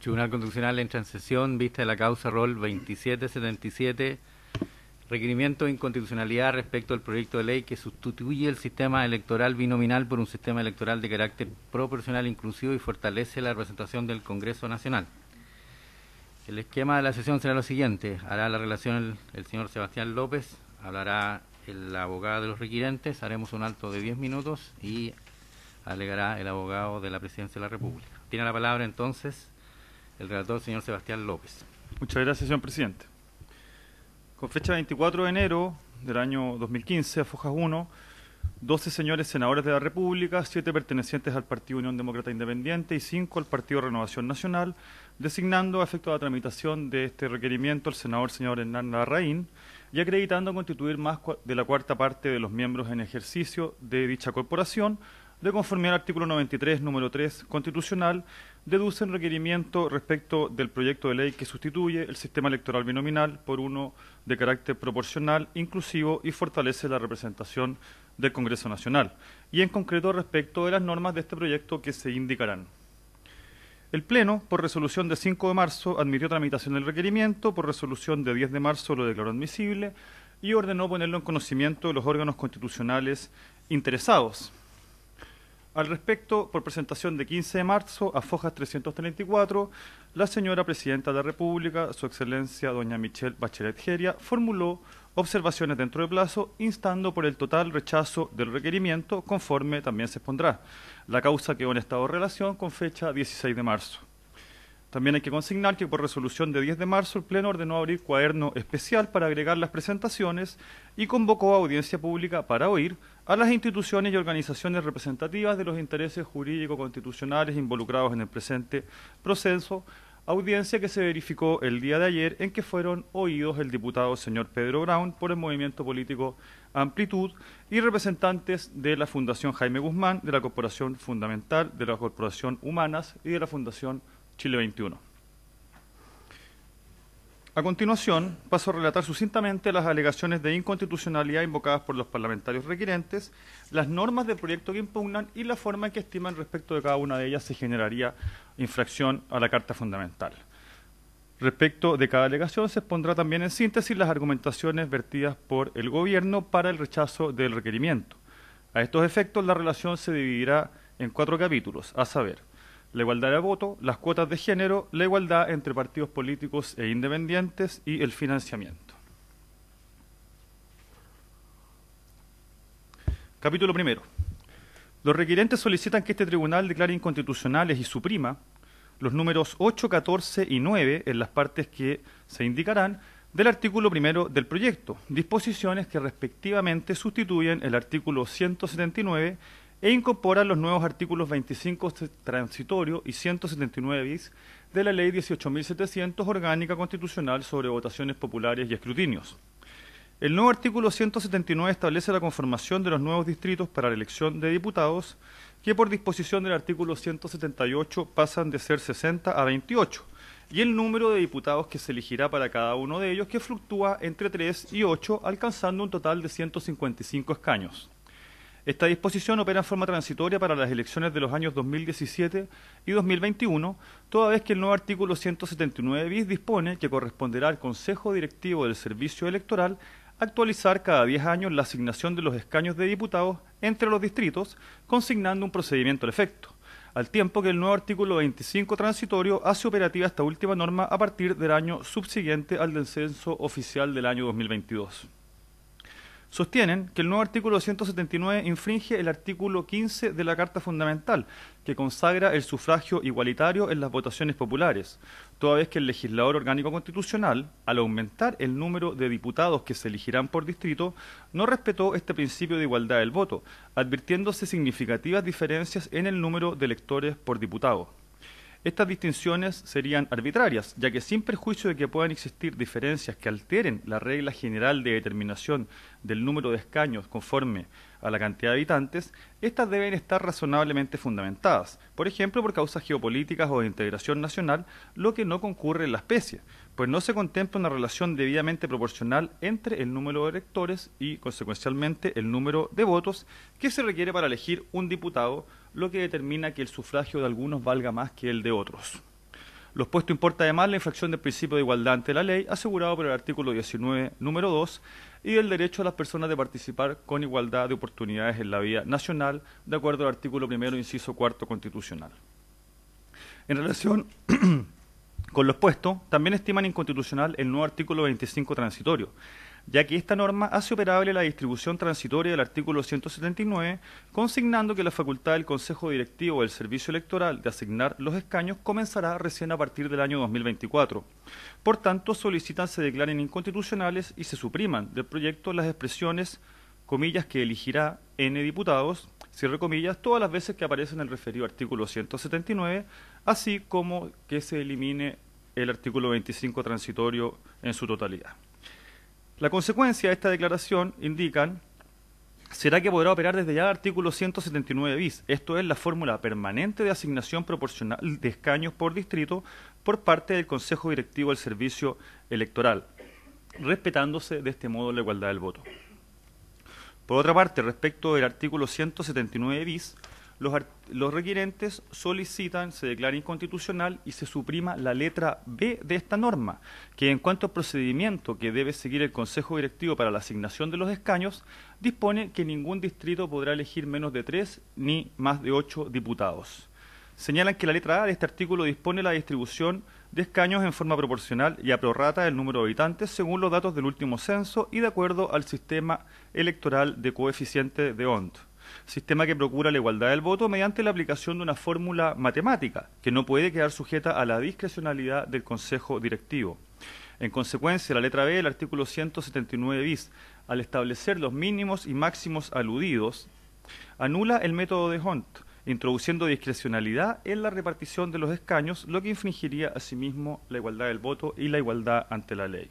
Tribunal Constitucional entra en sesión, vista de la causa rol 2777, requerimiento de inconstitucionalidad respecto al proyecto de ley que sustituye el sistema electoral binominal por un sistema electoral de carácter proporcional inclusivo y fortalece la representación del Congreso Nacional. El esquema de la sesión será lo siguiente: hará la relación el señor Sebastián López, hablará el abogado de los requirentes, haremos un alto de 10 minutos y alegará el abogado de la Presidencia de la República. Tiene la palabra entonces el relator, señor Sebastián López. Muchas gracias, señor presidente. Con fecha 24 de enero del año 2015, a Fojas 1, 12 señores senadores de la República, 7 pertenecientes al Partido Unión Demócrata Independiente y 5 al Partido Renovación Nacional, designando a efecto de la tramitación de este requerimiento al señor Hernán Larraín y acreditando constituir más de la cuarta parte de los miembros en ejercicio de dicha corporación, de conformidad al artículo 93, número 3 constitucional, deducen requerimiento respecto del proyecto de ley que sustituye el sistema electoral binominal por uno de carácter proporcional, inclusivo y fortalece la representación del Congreso Nacional, y en concreto respecto de las normas de este proyecto que se indicarán. El Pleno, por resolución de 5 de marzo, admitió tramitación del requerimiento, por resolución de 10 de marzo lo declaró admisible y ordenó ponerlo en conocimiento de los órganos constitucionales interesados. Al respecto, por presentación de 15 de marzo, a Fojas 334, la señora Presidenta de la República, su Excelencia doña Michelle Bachelet Jeria, formuló observaciones dentro de plazo, instando por el total rechazo del requerimiento, conforme también se expondrá. La causa quedó en estado de relación con fecha 16 de marzo. También hay que consignar que por resolución de 10 de marzo el Pleno ordenó abrir cuaderno especial para agregar las presentaciones y convocó a audiencia pública para oír a las instituciones y organizaciones representativas de los intereses jurídico-constitucionales involucrados en el presente proceso, audiencia que se verificó el día de ayer en que fueron oídos el diputado señor Pedro Brown por el movimiento político Amplitud y representantes de la Fundación Jaime Guzmán, de la Corporación Fundamental, de la Corporación Humanas y de la Fundación Chile 21. A continuación, paso a relatar sucintamente las alegaciones de inconstitucionalidad invocadas por los parlamentarios requirentes, las normas del proyecto que impugnan y la forma en que estiman respecto de cada una de ellas se generaría infracción a la Carta Fundamental. Respecto de cada alegación se expondrá también en síntesis las argumentaciones vertidas por el Gobierno para el rechazo del requerimiento. A estos efectos, la relación se dividirá en 4 capítulos, a saber: la igualdad de voto, las cuotas de género, la igualdad entre partidos políticos e independientes y el financiamiento. Capítulo primero. Los requirentes solicitan que este tribunal declare inconstitucionales y suprima los números 8, 14 y 9 en las partes que se indicarán del artículo primero del proyecto, disposiciones que respectivamente sustituyen el artículo 179 e incorporan los nuevos artículos 25 transitorio y 179 bis de la Ley 18.700 Orgánica Constitucional sobre votaciones populares y escrutinios. El nuevo artículo 179 establece la conformación de los nuevos distritos para la elección de diputados, que por disposición del artículo 178 pasan de ser 60 a 28, y el número de diputados que se elegirá para cada uno de ellos, que fluctúa entre 3 y 8, alcanzando un total de 155 escaños. Esta disposición opera en forma transitoria para las elecciones de los años 2017 y 2021, toda vez que el nuevo artículo 179 bis dispone que corresponderá al Consejo Directivo del Servicio Electoral actualizar cada 10 años la asignación de los escaños de diputados entre los distritos, consignando un procedimiento al efecto, al tiempo que el nuevo artículo 25 transitorio hace operativa esta última norma a partir del año subsiguiente al del censo oficial del año 2022. Sostienen que el nuevo artículo 179 infringe el artículo 15 de la Carta Fundamental, que consagra el sufragio igualitario en las votaciones populares, toda vez que el legislador orgánico constitucional, al aumentar el número de diputados que se elegirán por distrito, no respetó este principio de igualdad del voto, advirtiéndose significativas diferencias en el número de electores por diputado. Estas distinciones serían arbitrarias, ya que sin perjuicio de que puedan existir diferencias que alteren la regla general de determinación del número de escaños conforme a la cantidad de habitantes, estas deben estar razonablemente fundamentadas, por ejemplo por causas geopolíticas o de integración nacional, lo que no concurre en la especie, pues no se contempla una relación debidamente proporcional entre el número de electores y, consecuencialmente, el número de votos que se requiere para elegir un diputado, lo que determina que el sufragio de algunos valga más que el de otros. Los puestos importa además la infracción del principio de igualdad ante la ley, asegurado por el artículo 19, número 2, y el derecho a las personas de participar con igualdad de oportunidades en la vida nacional, de acuerdo al artículo 1, inciso 4 constitucional. En relación con los puestos, también estiman inconstitucional el nuevo artículo 25 transitorio, ya que esta norma hace operable la distribución transitoria del artículo 179, consignando que la facultad del Consejo Directivo del Servicio Electoral de asignar los escaños comenzará recién a partir del año 2024. Por tanto, solicitan se declaren inconstitucionales y se supriman del proyecto las expresiones, comillas, que elegirá N diputados, cierre comillas, todas las veces que aparece en el referido artículo 179, así como que se elimine el artículo 25 transitorio en su totalidad. La consecuencia de esta declaración indican será que podrá operar desde ya el artículo 179 bis, esto es la fórmula permanente de asignación proporcional de escaños por distrito por parte del Consejo Directivo del Servicio Electoral, respetándose de este modo la igualdad del voto. Por otra parte, respecto del artículo 179 bis, los requirentes solicitan se declare inconstitucional y se suprima la letra B de esta norma, que en cuanto al procedimiento que debe seguir el Consejo Directivo para la asignación de los escaños, dispone que ningún distrito podrá elegir menos de 3 ni más de 8 diputados. Señalan que la letra A de este artículo dispone la distribución de escaños en forma proporcional y a prorrata del número de habitantes según los datos del último censo y de acuerdo al sistema electoral de coeficiente de Hont. Sistema que procura la igualdad del voto mediante la aplicación de una fórmula matemática que no puede quedar sujeta a la discrecionalidad del Consejo Directivo. En consecuencia, la letra B del artículo 179 bis, al establecer los mínimos y máximos aludidos, anula el método de Hont, introduciendo discrecionalidad en la repartición de los escaños, lo que infringiría asimismo la igualdad del voto y la igualdad ante la ley.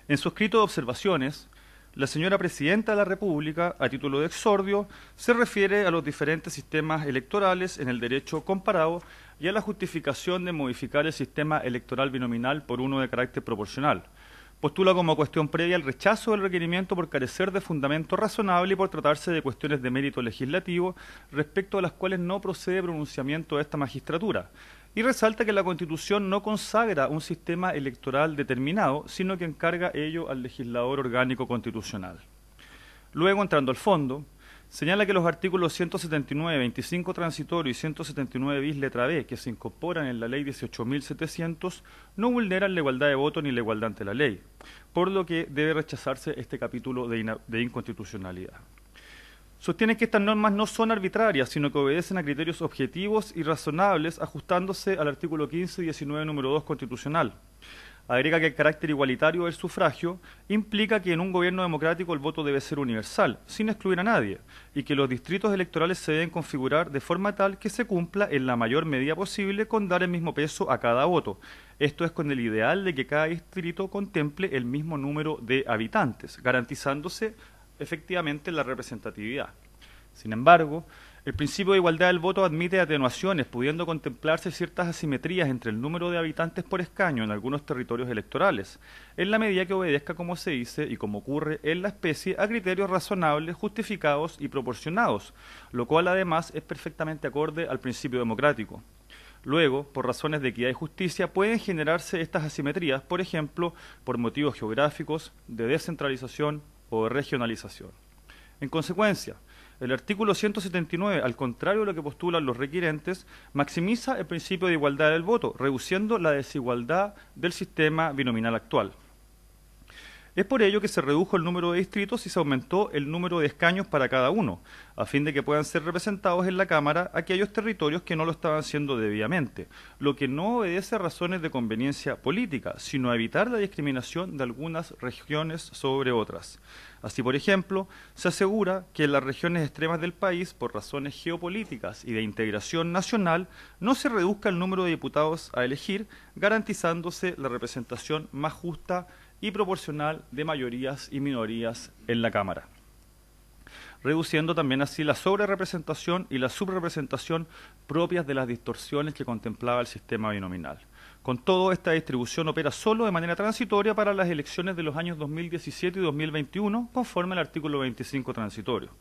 En su escrito de observaciones, la señora Presidenta de la República, a título de exordio, se refiere a los diferentes sistemas electorales en el derecho comparado y a la justificación de modificar el sistema electoral binominal por uno de carácter proporcional. Postula como cuestión previa el rechazo del requerimiento por carecer de fundamento razonable y por tratarse de cuestiones de mérito legislativo respecto a las cuales no procede pronunciamiento de esta magistratura. Y resalta que la Constitución no consagra un sistema electoral determinado, sino que encarga ello al legislador orgánico constitucional. Luego, entrando al fondo, señala que los artículos 179, 25 transitorio y 179 bis letra B, que se incorporan en la ley 18.700, no vulneran la igualdad de voto ni la igualdad ante la ley, por lo que debe rechazarse este capítulo de inconstitucionalidad. Sostiene que estas normas no son arbitrarias, sino que obedecen a criterios objetivos y razonables, ajustándose al artículo 15 y 19, número 2 constitucional. Agrega que el carácter igualitario del sufragio implica que en un gobierno democrático el voto debe ser universal, sin excluir a nadie, y que los distritos electorales se deben configurar de forma tal que se cumpla en la mayor medida posible con dar el mismo peso a cada voto. Esto es con el ideal de que cada distrito contemple el mismo número de habitantes, garantizándose efectivamente la representatividad. Sin embargo, el principio de igualdad del voto admite atenuaciones, pudiendo contemplarse ciertas asimetrías entre el número de habitantes por escaño en algunos territorios electorales, en la medida que obedezca, como se dice y como ocurre en la especie, a criterios razonables, justificados y proporcionados, lo cual además es perfectamente acorde al principio democrático. Luego, por razones de equidad y justicia, pueden generarse estas asimetrías, por ejemplo, por motivos geográficos, de descentralización o de regionalización. En consecuencia, el artículo 179, al contrario de lo que postulan los requirentes, maximiza el principio de igualdad del voto, reduciendo la desigualdad del sistema binominal actual. Es por ello que se redujo el número de distritos y se aumentó el número de escaños para cada uno, a fin de que puedan ser representados en la Cámara aquellos territorios que no lo estaban haciendo debidamente, lo que no obedece a razones de conveniencia política, sino a evitar la discriminación de algunas regiones sobre otras. Así, por ejemplo, se asegura que en las regiones extremas del país, por razones geopolíticas y de integración nacional, no se reduzca el número de diputados a elegir, garantizándose la representación más justa y proporcional de mayorías y minorías en la Cámara, reduciendo también así la sobrerepresentación y la subrepresentación propias de las distorsiones que contemplaba el sistema binominal. Con todo, esta distribución opera solo de manera transitoria para las elecciones de los años 2017 y 2021, conforme al artículo 25 transitorio.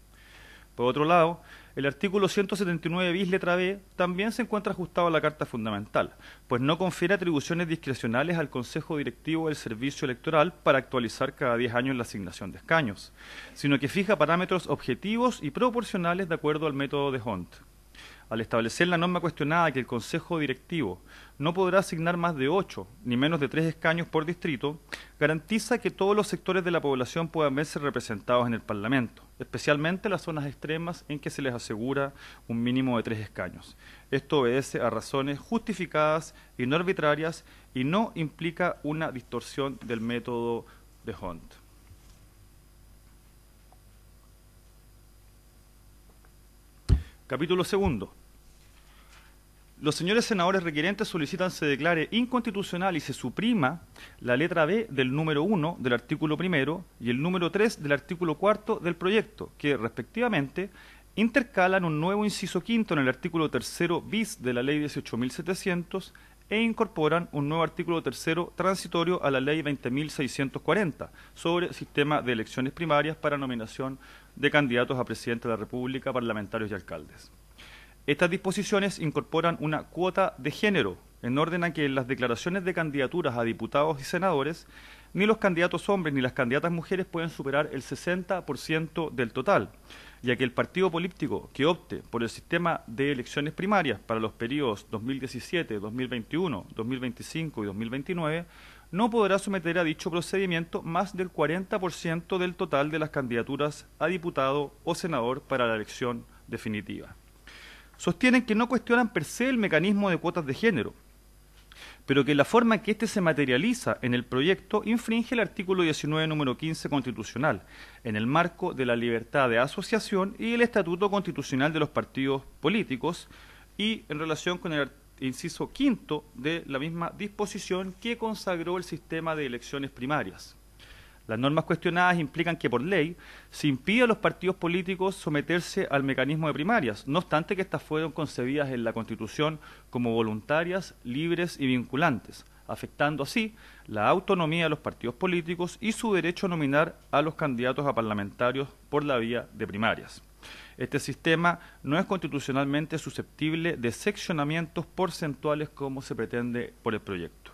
Por otro lado, el artículo 179 bis letra B también se encuentra ajustado a la Carta Fundamental, pues no confiere atribuciones discrecionales al Consejo Directivo del Servicio Electoral para actualizar cada 10 años la asignación de escaños, sino que fija parámetros objetivos y proporcionales de acuerdo al método de Hont. Al establecer la norma cuestionada que el Consejo Directivo no podrá asignar más de 8 ni menos de 3 escaños por distrito, garantiza que todos los sectores de la población puedan verse representados en el Parlamento, especialmente las zonas extremas en que se les asegura un mínimo de 3 escaños. Esto obedece a razones justificadas y no arbitrarias y no implica una distorsión del método de Hont. Capítulo segundo. Los señores senadores requerentes solicitan se declare inconstitucional y se suprima la letra B del número 1 del artículo 1 y el número 3 del artículo 4 del proyecto, que respectivamente intercalan un nuevo inciso quinto en el artículo 3 bis de la ley 18.700 e incorporan un nuevo artículo 3 transitorio a la ley 20.640 sobre sistema de elecciones primarias para nominación de candidatos a presidente de la República, parlamentarios y alcaldes. Estas disposiciones incorporan una cuota de género, en orden a que en las declaraciones de candidaturas a diputados y senadores, ni los candidatos hombres ni las candidatas mujeres pueden superar el 60% del total, ya que el partido político que opte por el sistema de elecciones primarias para los periodos 2017, 2021, 2025 y 2029 no podrá someter a dicho procedimiento más del 40% del total de las candidaturas a diputado o senador para la elección definitiva. Sostienen que no cuestionan per se el mecanismo de cuotas de género, pero que la forma en que éste se materializa en el proyecto infringe el artículo 19, número 15 constitucional, en el marco de la libertad de asociación y el Estatuto Constitucional de los Partidos Políticos, y en relación con el inciso quinto de la misma disposición que consagró el sistema de elecciones primarias. Las normas cuestionadas implican que por ley se impide a los partidos políticos someterse al mecanismo de primarias, no obstante que estas fueron concebidas en la Constitución como voluntarias, libres y vinculantes, afectando así la autonomía de los partidos políticos y su derecho a nominar a los candidatos a parlamentarios por la vía de primarias. Este sistema no es constitucionalmente susceptible de seccionamientos porcentuales como se pretende por el proyecto.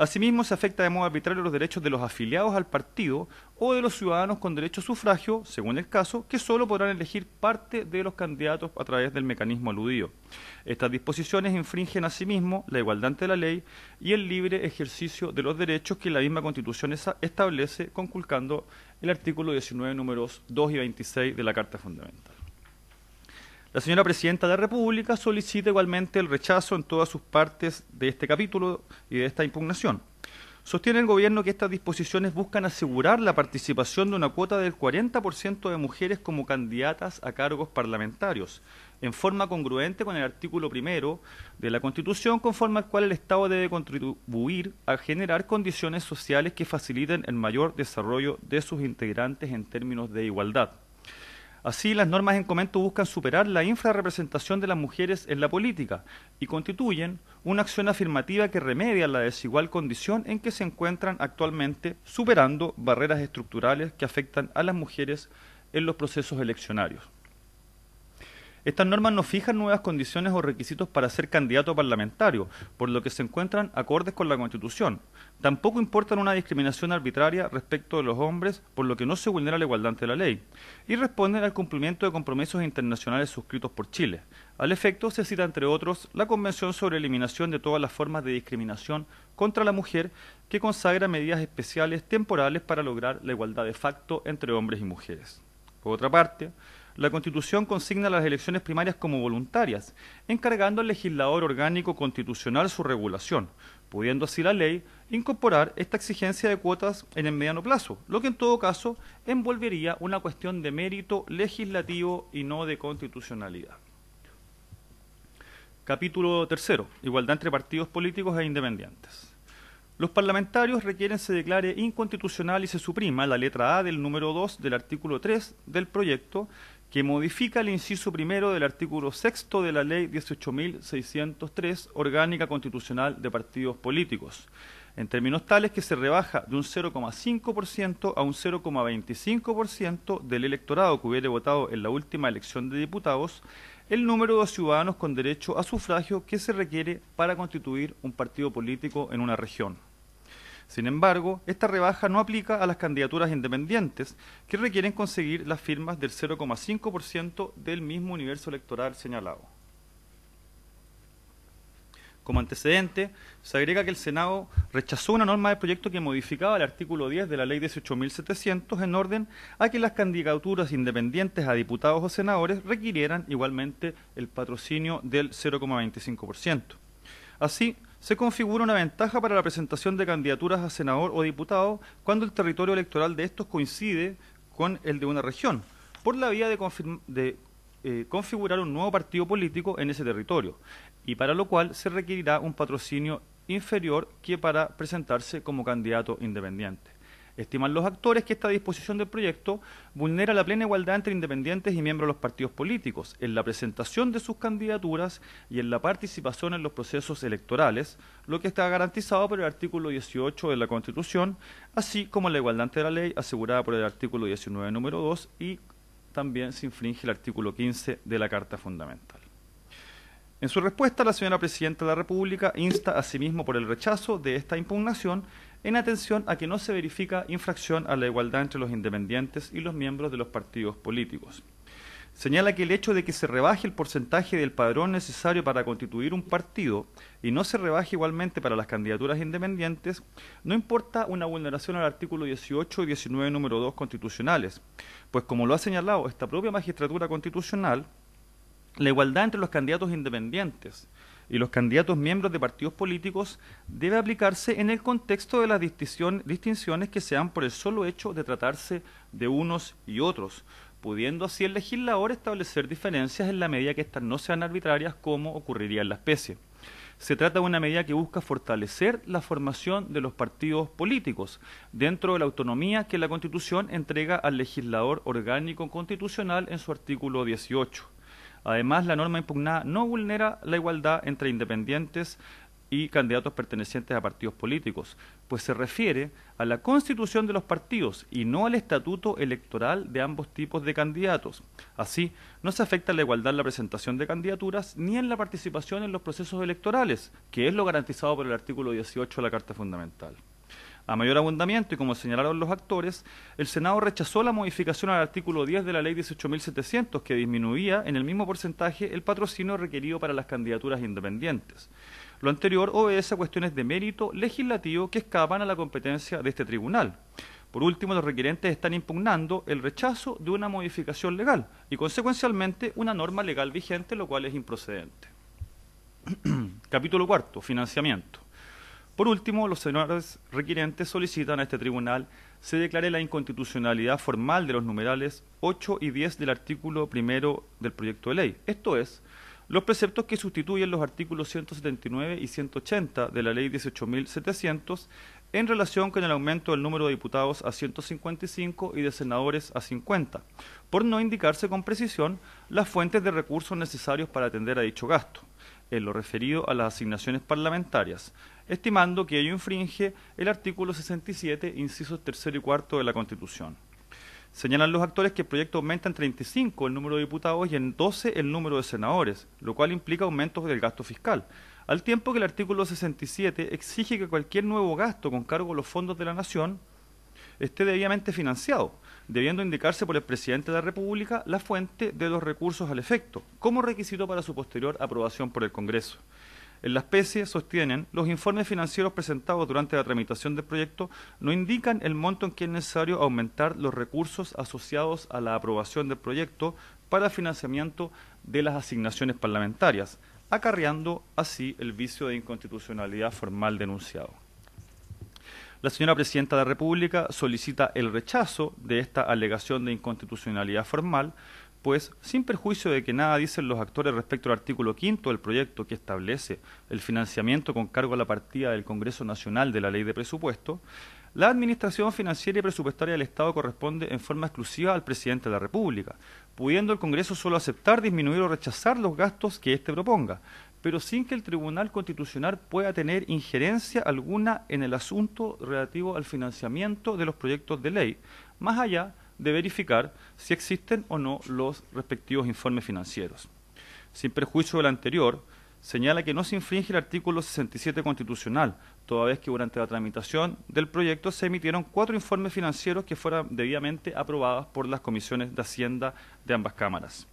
Asimismo, se afecta de modo arbitrario los derechos de los afiliados al partido o de los ciudadanos con derecho a sufragio, según el caso, que solo podrán elegir parte de los candidatos a través del mecanismo aludido. Estas disposiciones infringen asimismo la igualdad ante la ley y el libre ejercicio de los derechos que la misma Constitución establece, conculcando el artículo 19, números 2 y 26 de la Carta Fundamental. La señora Presidenta de la República solicita igualmente el rechazo en todas sus partes de este capítulo y de esta impugnación. Sostiene el Gobierno que estas disposiciones buscan asegurar la participación de una cuota del 40% de mujeres como candidatas a cargos parlamentarios, en forma congruente con el artículo 1 de la Constitución, conforme al cual el Estado debe contribuir a generar condiciones sociales que faciliten el mayor desarrollo de sus integrantes en términos de igualdad. Así, las normas en comento buscan superar la infrarrepresentación de las mujeres en la política y constituyen una acción afirmativa que remedia la desigual condición en que se encuentran actualmente, superando barreras estructurales que afectan a las mujeres en los procesos eleccionarios. Estas normas no fijan nuevas condiciones o requisitos para ser candidato parlamentario, por lo que se encuentran acordes con la Constitución. Tampoco importan una discriminación arbitraria respecto de los hombres, por lo que no se vulnera la igualdad ante la ley, y responden al cumplimiento de compromisos internacionales suscritos por Chile. Al efecto, se cita, entre otros, la Convención sobre Eliminación de todas las formas de discriminación contra la mujer, que consagra medidas especiales temporales para lograr la igualdad de facto entre hombres y mujeres. Por otra parte, la Constitución consigna las elecciones primarias como voluntarias, encargando al legislador orgánico constitucional su regulación, pudiendo así la ley incorporar esta exigencia de cuotas en el mediano plazo, lo que en todo caso envolvería una cuestión de mérito legislativo y no de constitucionalidad. Capítulo 3. Igualdad entre partidos políticos e independientes. Los parlamentarios requieren se declare inconstitucional y se suprima la letra A del número 2 del artículo 3 del proyecto, que modifica el inciso 1 del artículo 6 de la ley 18.603, orgánica constitucional de partidos políticos, en términos tales que se rebaja de un 0,5% a un 0,25% del electorado que hubiera votado en la última elección de diputados el número de ciudadanos con derecho a sufragio que se requiere para constituir un partido político en una región. Sin embargo, esta rebaja no aplica a las candidaturas independientes, que requieren conseguir las firmas del 0,5% del mismo universo electoral señalado. Como antecedente, se agrega que el Senado rechazó una norma del proyecto que modificaba el artículo 10 de la Ley 18.700 en orden a que las candidaturas independientes a diputados o senadores requirieran igualmente el patrocinio del 0,25%. Así, se configura una ventaja para la presentación de candidaturas a senador o diputado cuando el territorio electoral de estos coincide con el de una región, por la vía de configurar un nuevo partido político en ese territorio, y para lo cual se requerirá un patrocinio inferior que para presentarse como candidato independiente. Estiman los actores que esta disposición del proyecto vulnera la plena igualdad entre independientes y miembros de los partidos políticos en la presentación de sus candidaturas y en la participación en los procesos electorales, lo que está garantizado por el artículo 18 de la Constitución, así como la igualdad ante la ley asegurada por el artículo 19, número 2, y también se infringe el artículo 15 de la Carta Fundamental. En su respuesta, la señora Presidenta de la República insta asimismo por el rechazo de esta impugnación en atención a que no se verifica infracción a la igualdad entre los independientes y los miembros de los partidos políticos. Señala que el hecho de que se rebaje el porcentaje del padrón necesario para constituir un partido y no se rebaje igualmente para las candidaturas independientes no importa una vulneración al artículo 18 y 19, número 2 constitucionales, pues como lo ha señalado esta propia magistratura constitucional, la igualdad entre los candidatos independientes y los candidatos miembros de partidos políticos debe aplicarse en el contexto de las distinciones que se dan por el solo hecho de tratarse de unos y otros, pudiendo así el legislador establecer diferencias en la medida que éstas no sean arbitrarias como ocurriría en la especie. Se trata de una medida que busca fortalecer la formación de los partidos políticos dentro de la autonomía que la Constitución entrega al legislador orgánico constitucional en su artículo 18. Además, la norma impugnada no vulnera la igualdad entre independientes y candidatos pertenecientes a partidos políticos, pues se refiere a la constitución de los partidos y no al estatuto electoral de ambos tipos de candidatos. Así, no se afecta la igualdad en la presentación de candidaturas ni en la participación en los procesos electorales, que es lo garantizado por el artículo 18 de la Carta Fundamental. A mayor abundamiento, y como señalaron los actores, el Senado rechazó la modificación al artículo 10 de la Ley 18.700, que disminuía en el mismo porcentaje el patrocinio requerido para las candidaturas independientes. Lo anterior obedece a cuestiones de mérito legislativo que escapan a la competencia de este tribunal. Por último, los requerentes están impugnando el rechazo de una modificación legal y, consecuencialmente, una norma legal vigente, lo cual es improcedente. Capítulo cuarto, financiamiento. Por último, los señores requirentes solicitan a este tribunal se declare la inconstitucionalidad formal de los numerales 8 y 10 del artículo 1 del proyecto de ley, esto es, los preceptos que sustituyen los artículos 179 y 180 de la Ley 18.700 en relación con el aumento del número de diputados a 155 y de senadores a 50, por no indicarse con precisión las fuentes de recursos necesarios para atender a dicho gasto, en lo referido a las asignaciones parlamentarias, estimando que ello infringe el artículo 67, incisos 3 y 4 de la Constitución. Señalan los actores que el proyecto aumenta en 35 el número de diputados y en 12 el número de senadores, lo cual implica aumentos del gasto fiscal, al tiempo que el artículo 67 exige que cualquier nuevo gasto con cargo a los fondos de la Nación esté debidamente financiado, debiendo indicarse por el Presidente de la República la fuente de los recursos al efecto, como requisito para su posterior aprobación por el Congreso. En la especie, sostienen, los informes financieros presentados durante la tramitación del proyecto no indican el monto en que es necesario aumentar los recursos asociados a la aprobación del proyecto para el financiamiento de las asignaciones parlamentarias, acarreando así el vicio de inconstitucionalidad formal denunciado. La señora Presidenta de la República solicita el rechazo de esta alegación de inconstitucionalidad formal, pues, sin perjuicio de que nada dicen los actores respecto al artículo 5 del proyecto que establece el financiamiento con cargo a la partida del Congreso Nacional de la Ley de Presupuesto, la administración financiera y presupuestaria del Estado corresponde en forma exclusiva al Presidente de la República, pudiendo el Congreso solo aceptar, disminuir o rechazar los gastos que éste proponga, pero sin que el Tribunal Constitucional pueda tener injerencia alguna en el asunto relativo al financiamiento de los proyectos de ley, más allá de verificar si existen o no los respectivos informes financieros. Sin perjuicio de lo anterior, señala que no se infringe el artículo 67 constitucional, toda vez que durante la tramitación del proyecto se emitieron 4 informes financieros que fueron debidamente aprobados por las comisiones de Hacienda de ambas cámaras.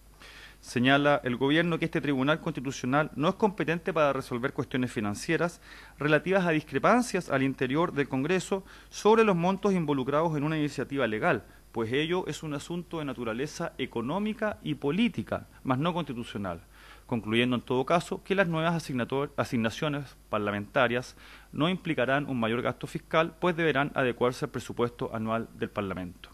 Señala el Gobierno que este Tribunal Constitucional no es competente para resolver cuestiones financieras relativas a discrepancias al interior del Congreso sobre los montos involucrados en una iniciativa legal, pues ello es un asunto de naturaleza económica y política, mas no constitucional, concluyendo en todo caso que las nuevas asignaciones parlamentarias no implicarán un mayor gasto fiscal, pues deberán adecuarse al presupuesto anual del Parlamento.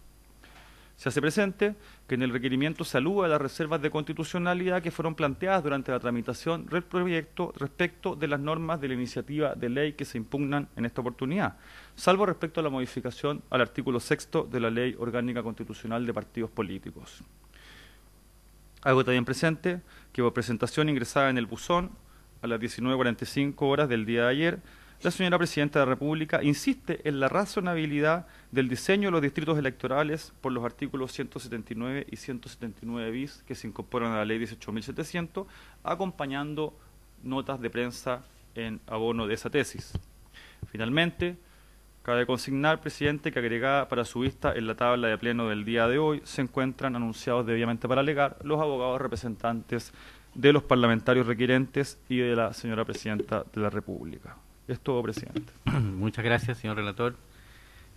Se hace presente que en el requerimiento se alude a las reservas de constitucionalidad que fueron planteadas durante la tramitación del proyecto respecto de las normas de la iniciativa de ley que se impugnan en esta oportunidad, salvo respecto a la modificación al artículo 6º de la Ley Orgánica Constitucional de Partidos Políticos. Hago también presente que por presentación ingresada en el buzón a las 19:45 horas del día de ayer, la señora Presidenta de la República insiste en la razonabilidad del diseño de los distritos electorales por los artículos 179 y 179 bis que se incorporan a la Ley 18.700, acompañando notas de prensa en abono de esa tesis. Finalmente, cabe consignar, Presidente, que agregada para su vista en la tabla de pleno del día de hoy se encuentran anunciados debidamente para alegar los abogados representantes de los parlamentarios requirentes y de la señora Presidenta de la República. Es todo, Presidente. Muchas gracias, señor relator.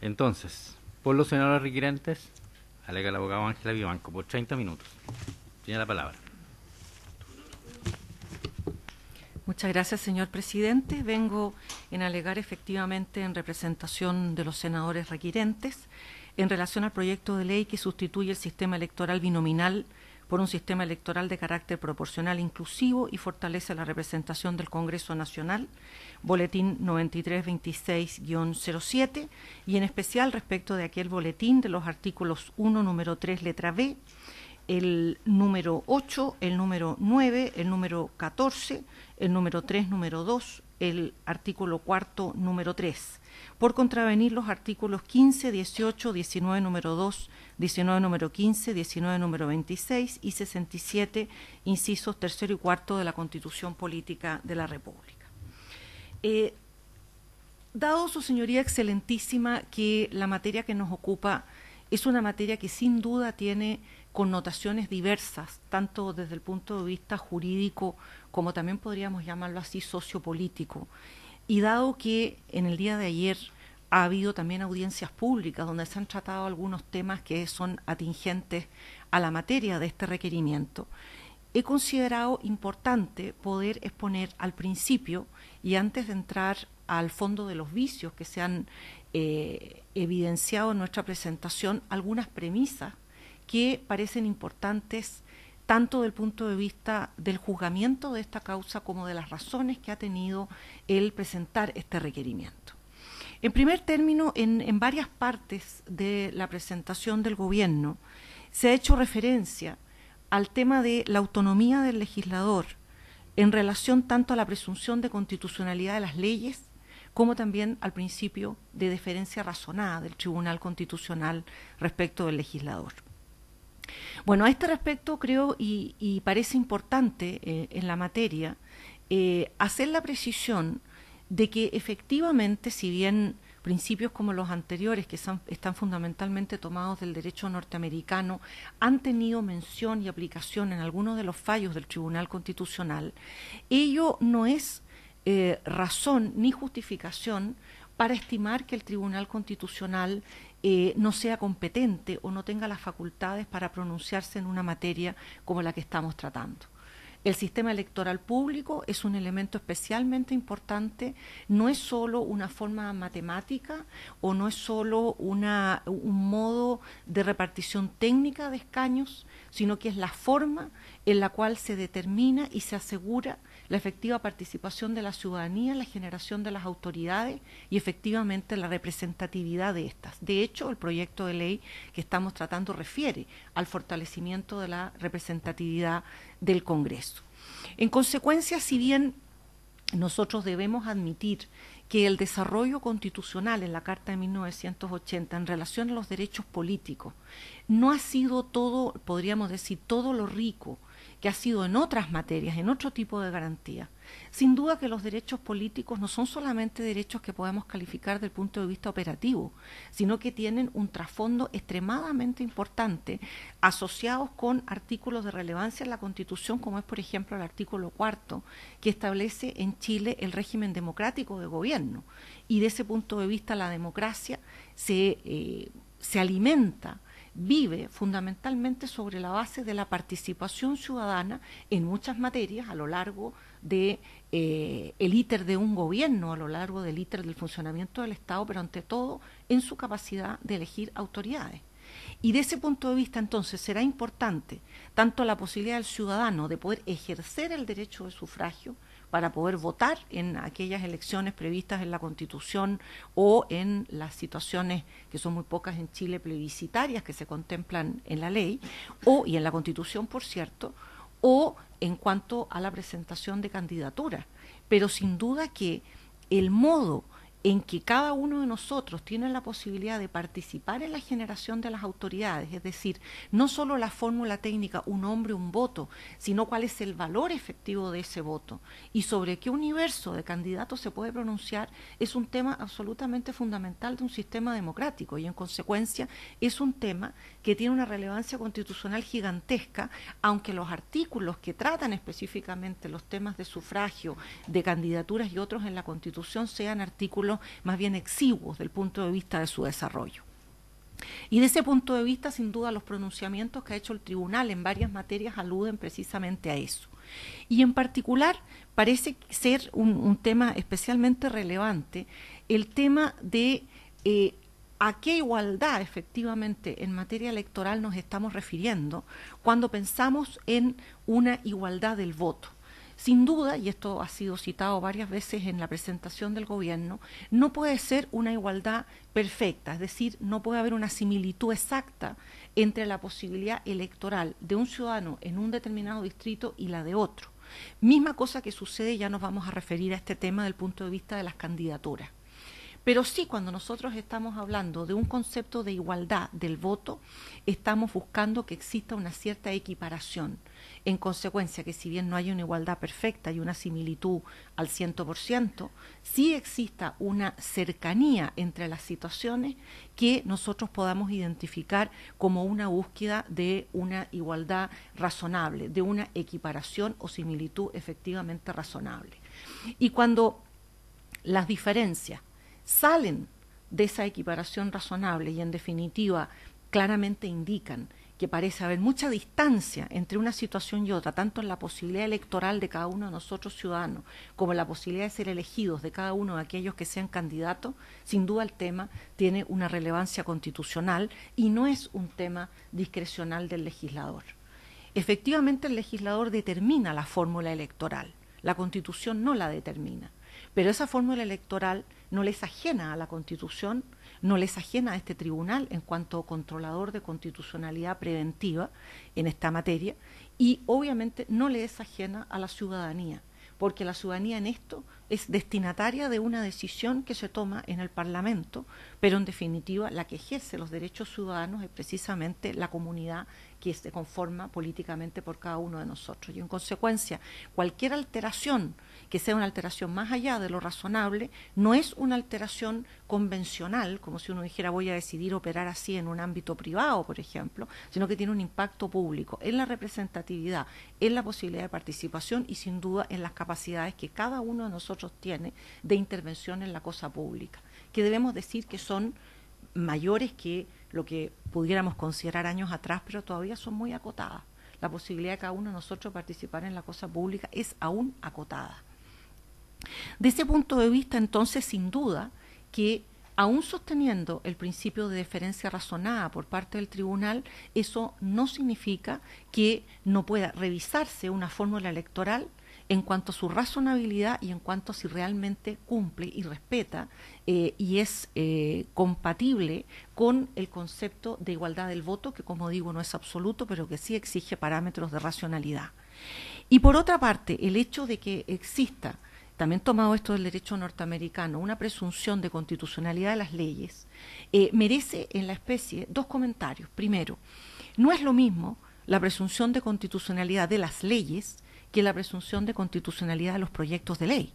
Entonces, por los senadores requirentes, alega el abogado Ángela Vivanco, por 30 minutos. Tiene la palabra. Muchas gracias, señor presidente. Vengo en alegar efectivamente en representación de los senadores requirentes en relación al proyecto de ley que sustituye el sistema electoral binominal por un sistema electoral de carácter proporcional inclusivo y fortalece la representación del Congreso Nacional, boletín 9326-07, y en especial respecto de aquel boletín de los artículos 1, número 3, letra B, el número 8, el número 9, el número 14, el número 3, número 2, el artículo 4, número 3, por contravenir los artículos 15, 18, 19, número 2, 19, número 15, 19, número 26 y 67, incisos 3 y 4 de la Constitución Política de la República. Dado, su señoría excelentísima, que la materia que nos ocupa es una materia que sin duda tiene connotaciones diversas, tanto desde el punto de vista jurídico como también podríamos llamarlo así sociopolítico, y dado que en el día de ayer ha habido también audiencias públicas donde se han tratado algunos temas que son atingentes a la materia de este requerimiento, he considerado importante poder exponer al principio y antes de entrar al fondo de los vicios que se han evidenciado en nuestra presentación, algunas premisas que parecen importantes tanto del punto de vista del juzgamiento de esta causa como de las razones que ha tenido el presentar este requerimiento. En primer término, en varias partes de la presentación del Gobierno se ha hecho referencia al tema de la autonomía del legislador en relación tanto a la presunción de constitucionalidad de las leyes como también al principio de deferencia razonada del Tribunal Constitucional respecto del legislador. Bueno, a este respecto creo y parece importante en la materia hacer la precisión de que efectivamente, si bien principios como los anteriores, que están fundamentalmente tomados del derecho norteamericano, han tenido mención y aplicación en algunos de los fallos del Tribunal Constitucional, ello no es razón ni justificación para estimar que el Tribunal Constitucional no sea competente o no tenga las facultades para pronunciarse en una materia como la que estamos tratando. El sistema electoral público es un elemento especialmente importante, no es solo una forma matemática o no es solo un modo de repartición técnica de escaños, sino que es la forma en la cual se determina y se asegura la efectiva participación de la ciudadanía en la generación de las autoridades y efectivamente la representatividad de estas. De hecho, el proyecto de ley que estamos tratando refiere al fortalecimiento de la representatividad del Congreso. En consecuencia, si bien nosotros debemos admitir que el desarrollo constitucional en la Carta de 1980 en relación a los derechos políticos no ha sido todo, podríamos decir, todo lo rico que ha sido en otras materias, en otro tipo de garantías. Sin duda que los derechos políticos no son solamente derechos que podemos calificar desde el punto de vista operativo, sino que tienen un trasfondo extremadamente importante asociados con artículos de relevancia en la Constitución, como es, por ejemplo, el artículo 4, que establece en Chile el régimen democrático de gobierno. Y de ese punto de vista la democracia se alimenta, vive fundamentalmente sobre la base de la participación ciudadana en muchas materias a lo largo de el íter de un gobierno, a lo largo del íter del funcionamiento del Estado, pero ante todo en su capacidad de elegir autoridades. Y de ese punto de vista, entonces, será importante tanto la posibilidad del ciudadano de poder ejercer el derecho de sufragio para poder votar en aquellas elecciones previstas en la Constitución o en las situaciones, que son muy pocas en Chile, plebiscitarias que se contemplan en la ley, y en la Constitución, por cierto, o en cuanto a la presentación de candidaturas. Pero sin duda que el modo en que cada uno de nosotros tiene la posibilidad de participar en la generación de las autoridades, es decir, no solo la fórmula técnica, un hombre, un voto, sino cuál es el valor efectivo de ese voto y sobre qué universo de candidatos se puede pronunciar, es un tema absolutamente fundamental de un sistema democrático y en consecuencia es un tema que tiene una relevancia constitucional gigantesca, aunque los artículos que tratan específicamente los temas de sufragio, de candidaturas y otros en la Constitución sean artículos más bien exiguos del punto de vista de su desarrollo. Y de ese punto de vista, sin duda, los pronunciamientos que ha hecho el tribunal en varias materias aluden precisamente a eso. Y en particular, parece ser un tema especialmente relevante, el tema de a qué igualdad efectivamente en materia electoral nos estamos refiriendo cuando pensamos en una igualdad del voto. Sin duda, y esto ha sido citado varias veces en la presentación del gobierno, no puede ser una igualdad perfecta, es decir, no puede haber una similitud exacta entre la posibilidad electoral de un ciudadano en un determinado distrito y la de otro. Misma cosa que sucede, ya nos vamos a referir a este tema desde el punto de vista de las candidaturas. Pero sí, cuando nosotros estamos hablando de un concepto de igualdad del voto, estamos buscando que exista una cierta equiparación. En consecuencia, que si bien no hay una igualdad perfecta y una similitud al 100%, sí exista una cercanía entre las situaciones que nosotros podamos identificar como una búsqueda de una igualdad razonable, de una equiparación o similitud efectivamente razonable. Y cuando las diferencias salen de esa equiparación razonable y en definitiva claramente indican que parece haber mucha distancia entre una situación y otra, tanto en la posibilidad electoral de cada uno de nosotros ciudadanos como en la posibilidad de ser elegidos de cada uno de aquellos que sean candidatos, sin duda el tema tiene una relevancia constitucional y no es un tema discrecional del legislador. Efectivamente el legislador determina la fórmula electoral, la Constitución no la determina. Pero esa fórmula electoral no le es ajena a la Constitución, no le es ajena a este tribunal en cuanto controlador de constitucionalidad preventiva en esta materia y obviamente no le es ajena a la ciudadanía, porque la ciudadanía en esto es destinataria de una decisión que se toma en el Parlamento, pero en definitiva la que ejerce los derechos ciudadanos es precisamente la comunidad que se conforma políticamente por cada uno de nosotros. Y en consecuencia, cualquier alteración que sea una alteración más allá de lo razonable, no es una alteración convencional, como si uno dijera voy a decidir operar así en un ámbito privado, por ejemplo, sino que tiene un impacto público en la representatividad, en la posibilidad de participación y sin duda en las capacidades que cada uno de nosotros tiene de intervención en la cosa pública, que debemos decir que son mayores que lo que pudiéramos considerar años atrás, pero todavía son muy acotadas. La posibilidad de cada uno de nosotros participar en la cosa pública es aún acotada. De ese punto de vista, entonces, sin duda, que aún sosteniendo el principio de deferencia razonada por parte del tribunal, eso no significa que no pueda revisarse una fórmula electoral en cuanto a su razonabilidad y en cuanto a si realmente cumple y respeta y es compatible con el concepto de igualdad del voto, que como digo no es absoluto, pero que sí exige parámetros de racionalidad. Y por otra parte, el hecho de que exista, también tomado esto del derecho norteamericano, una presunción de constitucionalidad de las leyes, merece en la especie dos comentarios. Primero, no es lo mismo la presunción de constitucionalidad de las leyes que la presunción de constitucionalidad de los proyectos de ley.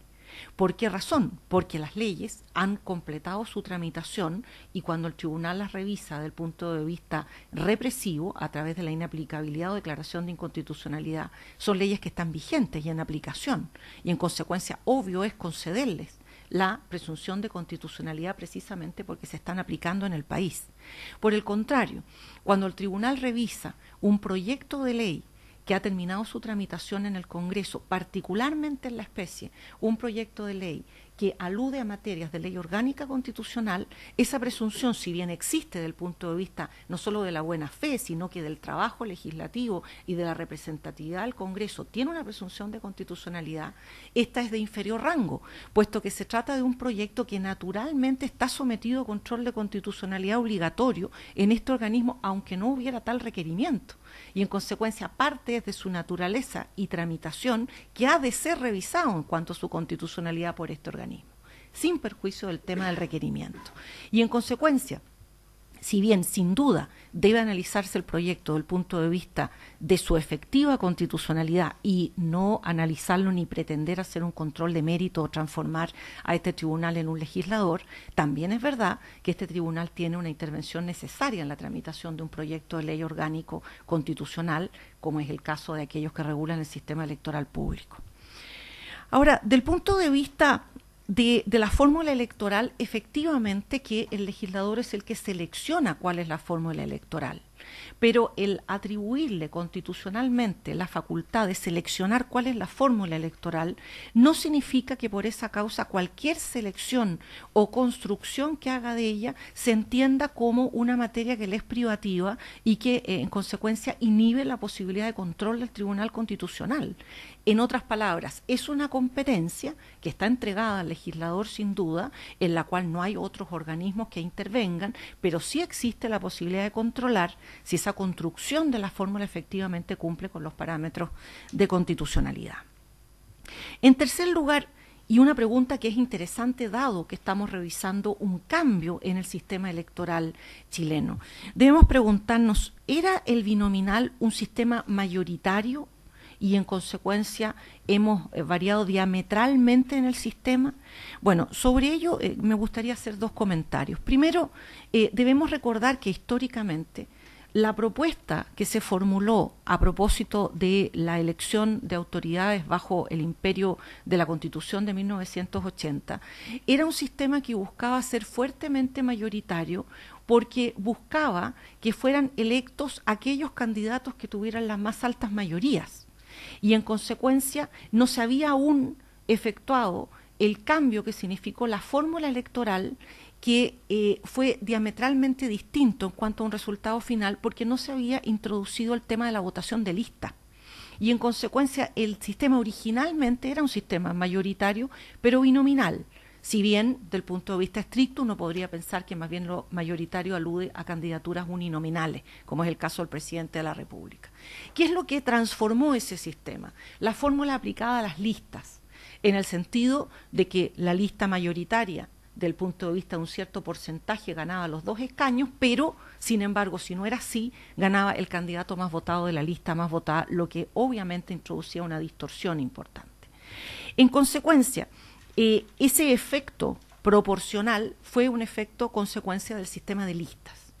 ¿Por qué razón? Porque las leyes han completado su tramitación y cuando el tribunal las revisa desde el punto de vista represivo, a través de la inaplicabilidad o declaración de inconstitucionalidad, son leyes que están vigentes y en aplicación. Y en consecuencia, obvio es concederles la presunción de constitucionalidad precisamente porque se están aplicando en el país. Por el contrario, cuando el tribunal revisa un proyecto de ley que ha terminado su tramitación en el Congreso, particularmente en la especie, un proyecto de ley que alude a materias de ley orgánica constitucional, esa presunción, si bien existe desde el punto de vista no solo de la buena fe, sino que del trabajo legislativo y de la representatividad del Congreso, tiene una presunción de constitucionalidad, esta es de inferior rango, puesto que se trata de un proyecto que naturalmente está sometido a control de constitucionalidad obligatorio en este organismo, aunque no hubiera tal requerimiento. Y en consecuencia parte de su naturaleza y tramitación que ha de ser revisado en cuanto a su constitucionalidad por este organismo, sin perjuicio del tema del requerimiento. Y en consecuencia, si bien sin duda debe analizarse el proyecto desde el punto de vista de su efectiva constitucionalidad y no analizarlo ni pretender hacer un control de mérito o transformar a este tribunal en un legislador, también es verdad que este tribunal tiene una intervención necesaria en la tramitación de un proyecto de ley orgánico constitucional, como es el caso de aquellos que regulan el sistema electoral público. Ahora, del punto de vista de la fórmula electoral, efectivamente que el legislador es el que selecciona cuál es la fórmula electoral, pero el atribuirle constitucionalmente la facultad de seleccionar cuál es la fórmula electoral no significa que por esa causa cualquier selección o construcción que haga de ella se entienda como una materia que le es privativa y que en consecuencia inhibe la posibilidad de control del Tribunal Constitucional. En otras palabras, es una competencia que está entregada al legislador sin duda, en la cual no hay otros organismos que intervengan, pero sí existe la posibilidad de controlar si esa construcción de la fórmula efectivamente cumple con los parámetros de constitucionalidad. En tercer lugar, y una pregunta que es interesante dado que estamos revisando un cambio en el sistema electoral chileno, debemos preguntarnos, ¿era el binominal un sistema mayoritario y en consecuencia hemos variado diametralmente en el sistema? Bueno, sobre ello me gustaría hacer dos comentarios. Primero, debemos recordar que históricamente la propuesta que se formuló a propósito de la elección de autoridades bajo el imperio de la Constitución de 1980 era un sistema que buscaba ser fuertemente mayoritario porque buscaba que fueran electos aquellos candidatos que tuvieran las más altas mayorías. Y en consecuencia no se había aún efectuado el cambio que significó la fórmula electoral, que fue diametralmente distinto en cuanto a un resultado final porque no se había introducido el tema de la votación de lista. Y en consecuencia el sistema originalmente era un sistema mayoritario pero binominal. Si bien, del punto de vista estricto, uno podría pensar que más bien lo mayoritario alude a candidaturas uninominales, como es el caso del presidente de la República. ¿Qué es lo que transformó ese sistema? La fórmula aplicada a las listas, en el sentido de que la lista mayoritaria, del punto de vista de un cierto porcentaje, ganaba los 2 escaños, pero, sin embargo, si no era así, ganaba el candidato más votado de la lista más votada, lo que obviamente introducía una distorsión importante. En consecuencia, ese efecto proporcional fue un efecto consecuencia del sistema de listas.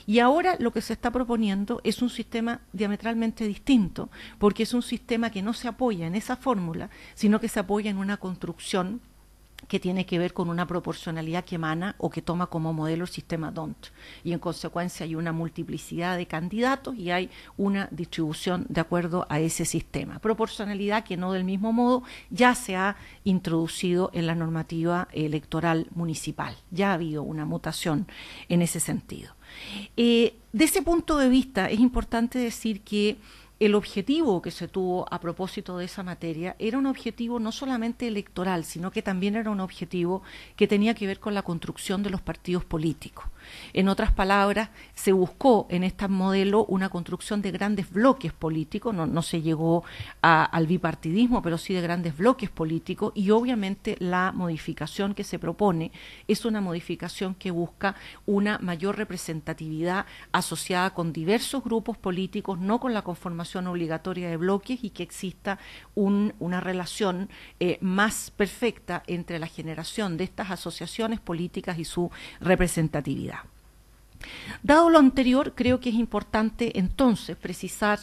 Y ahora lo que se está proponiendo es un sistema diametralmente distinto, porque es un sistema que no se apoya en esa fórmula, sino que se apoya en una construcción que tiene que ver con una proporcionalidad que emana o que toma como modelo el sistema D'Hondt. Y en consecuencia hay una multiplicidad de candidatos y hay una distribución de acuerdo a ese sistema. Proporcionalidad que no del mismo modo ya se ha introducido en la normativa electoral municipal. Ya ha habido una mutación en ese sentido. De ese punto de vista es importante decir que el objetivo que se tuvo a propósito de esa materia era un objetivo no solamente electoral, sino que también era un objetivo que tenía que ver con la construcción de los partidos políticos. En otras palabras, se buscó en este modelo una construcción de grandes bloques políticos, no se llegó al bipartidismo, pero sí de grandes bloques políticos, y obviamente la modificación que se propone es una modificación que busca una mayor representatividad asociada con diversos grupos políticos, no con la conformación obligatoria de bloques, y que exista una relación más perfecta entre la generación de estas asociaciones políticas y su representatividad. Dado lo anterior, creo que es importante entonces precisar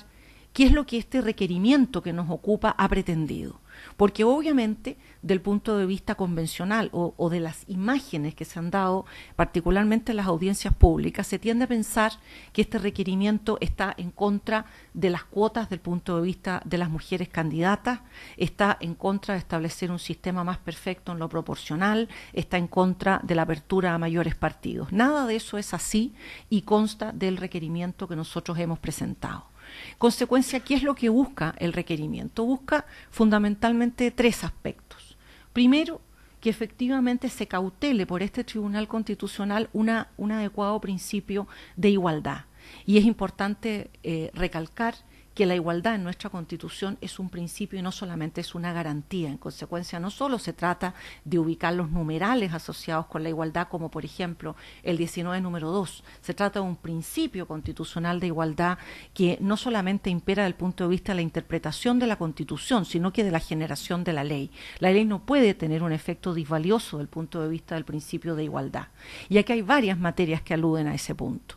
qué es lo que este requerimiento que nos ocupa ha pretendido. Porque obviamente, del punto de vista convencional o de las imágenes que se han dado, particularmente en las audiencias públicas, se tiende a pensar que este requerimiento está en contra de las cuotas del punto de vista de las mujeres candidatas, está en contra de establecer un sistema más perfecto en lo proporcional, está en contra de la apertura a mayores partidos. Nada de eso es así y consta del requerimiento que nosotros hemos presentado. Consecuencia, ¿qué es lo que busca el requerimiento? Busca fundamentalmente tres aspectos. Primero, que efectivamente se cautele por este Tribunal Constitucional un adecuado principio de igualdad. Y es importante recalcar que la igualdad en nuestra Constitución es un principio y no solamente es una garantía. En consecuencia, no solo se trata de ubicar los numerales asociados con la igualdad, como por ejemplo el 19 número 2, se trata de un principio constitucional de igualdad que no solamente impera desde el punto de vista de la interpretación de la Constitución, sino que de la generación de la ley. La ley no puede tener un efecto disvalioso desde el punto de vista del principio de igualdad. Y aquí hay varias materias que aluden a ese punto.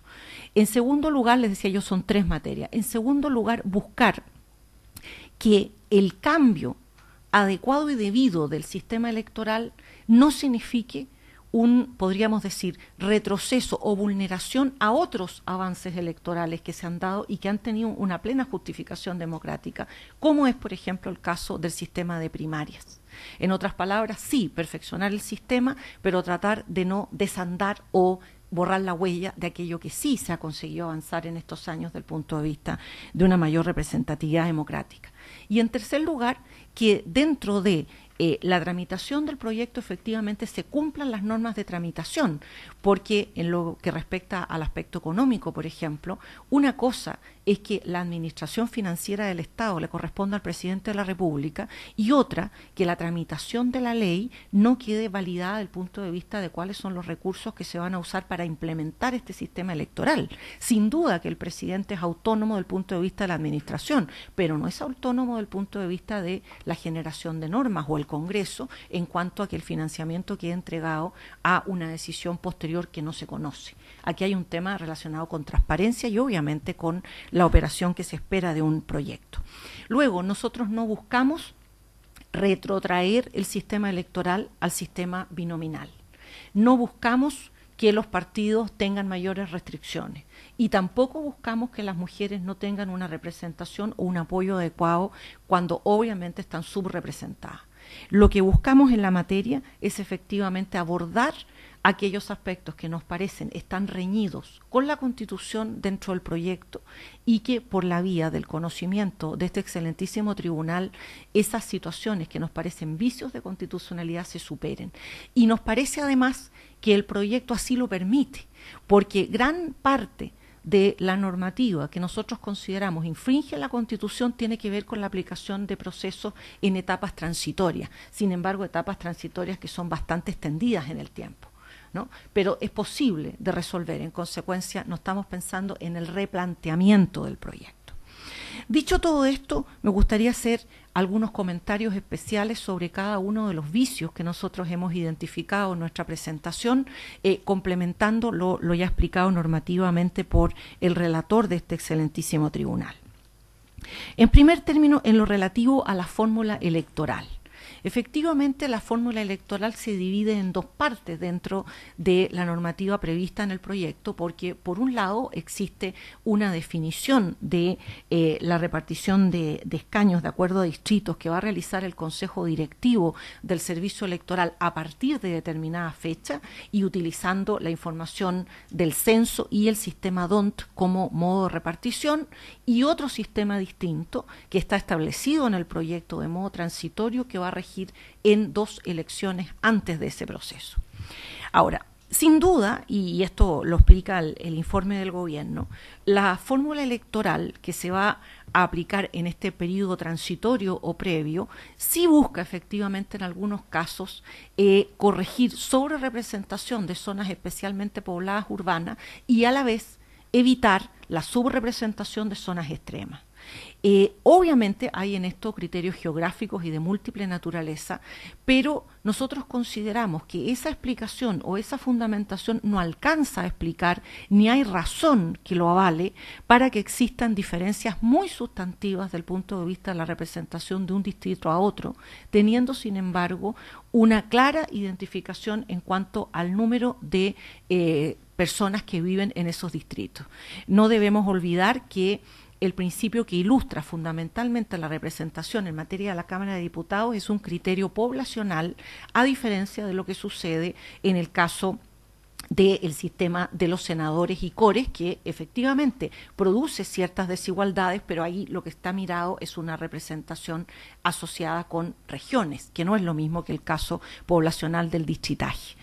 En segundo lugar, les decía yo, son tres materias. En segundo lugar, buscar que el cambio adecuado y debido del sistema electoral no signifique podríamos decir, retroceso o vulneración a otros avances electorales que se han dado y que han tenido una plena justificación democrática, como es, por ejemplo, el caso del sistema de primarias. En otras palabras, sí, perfeccionar el sistema, pero tratar de no desandar o borrar la huella de aquello que sí se ha conseguido avanzar en estos años desde el punto de vista de una mayor representatividad democrática. Y en tercer lugar, que dentro de la tramitación del proyecto efectivamente se cumplan las normas de tramitación, porque en lo que respecta al aspecto económico, por ejemplo, una cosa es que la administración financiera del Estado le corresponda al presidente de la República y otra, que la tramitación de la ley no quede validada desde el punto de vista de cuáles son los recursos que se van a usar para implementar este sistema electoral. Sin duda que el presidente es autónomo desde el punto de vista de la administración, pero no es autónomo desde el punto de vista de la generación de normas o el Congreso en cuanto a que el financiamiento quede entregado a una decisión posterior que no se conoce. Aquí hay un tema relacionado con transparencia y obviamente con la operación que se espera de un proyecto. Luego, nosotros no buscamos retrotraer el sistema electoral al sistema binominal. No buscamos que los partidos tengan mayores restricciones y tampoco buscamos que las mujeres no tengan una representación o un apoyo adecuado cuando obviamente están subrepresentadas. Lo que buscamos en la materia es efectivamente abordar aquellos aspectos que nos parecen están reñidos con la Constitución dentro del proyecto y que por la vía del conocimiento de este excelentísimo tribunal esas situaciones que nos parecen vicios de constitucionalidad se superen. Y nos parece además que el proyecto así lo permite, porque gran parte de la normativa que nosotros consideramos infringe la Constitución tiene que ver con la aplicación de procesos en etapas transitorias, sin embargo etapas transitorias que son bastante extendidas en el tiempo, ¿no? Pero es posible de resolver, en consecuencia no estamos pensando en el replanteamiento del proyecto. Dicho todo esto, me gustaría hacer algunos comentarios especiales sobre cada uno de los vicios que nosotros hemos identificado en nuestra presentación, complementando lo ya explicado normativamente por el relator de este excelentísimo tribunal. En primer término, en lo relativo a la fórmula electoral. Efectivamente, la fórmula electoral se divide en dos partes dentro de la normativa prevista en el proyecto, porque por un lado existe una definición de la repartición de escaños de acuerdo a distritos que va a realizar el Consejo Directivo del Servicio Electoral a partir de determinada fecha y utilizando la información del censo y el sistema DONT como modo de repartición, y otro sistema distinto que está establecido en el proyecto de modo transitorio que va a regir en 2 elecciones antes de ese proceso. Ahora, sin duda, y esto lo explica el informe del gobierno, la fórmula electoral que se va a aplicar en este periodo transitorio o previo sí busca efectivamente en algunos casos corregir sobre representación de zonas especialmente pobladas urbanas y a la vez evitar la subrepresentación de zonas extremas. Obviamente hay en esto criterios geográficos y de múltiple naturaleza, pero nosotros consideramos que esa explicación o esa fundamentación no alcanza a explicar, ni hay razón que lo avale para que existan diferencias muy sustantivas del punto de vista de la representación de un distrito a otro, teniendo sin embargo una clara identificación en cuanto al número de personas que viven en esos distritos. No debemos olvidar que el principio que ilustra fundamentalmente la representación en materia de la Cámara de Diputados es un criterio poblacional, a diferencia de lo que sucede en el caso del sistema de los senadores y cores, que efectivamente produce ciertas desigualdades, pero ahí lo que está mirado es una representación asociada con regiones, que no es lo mismo que el caso poblacional del distritaje.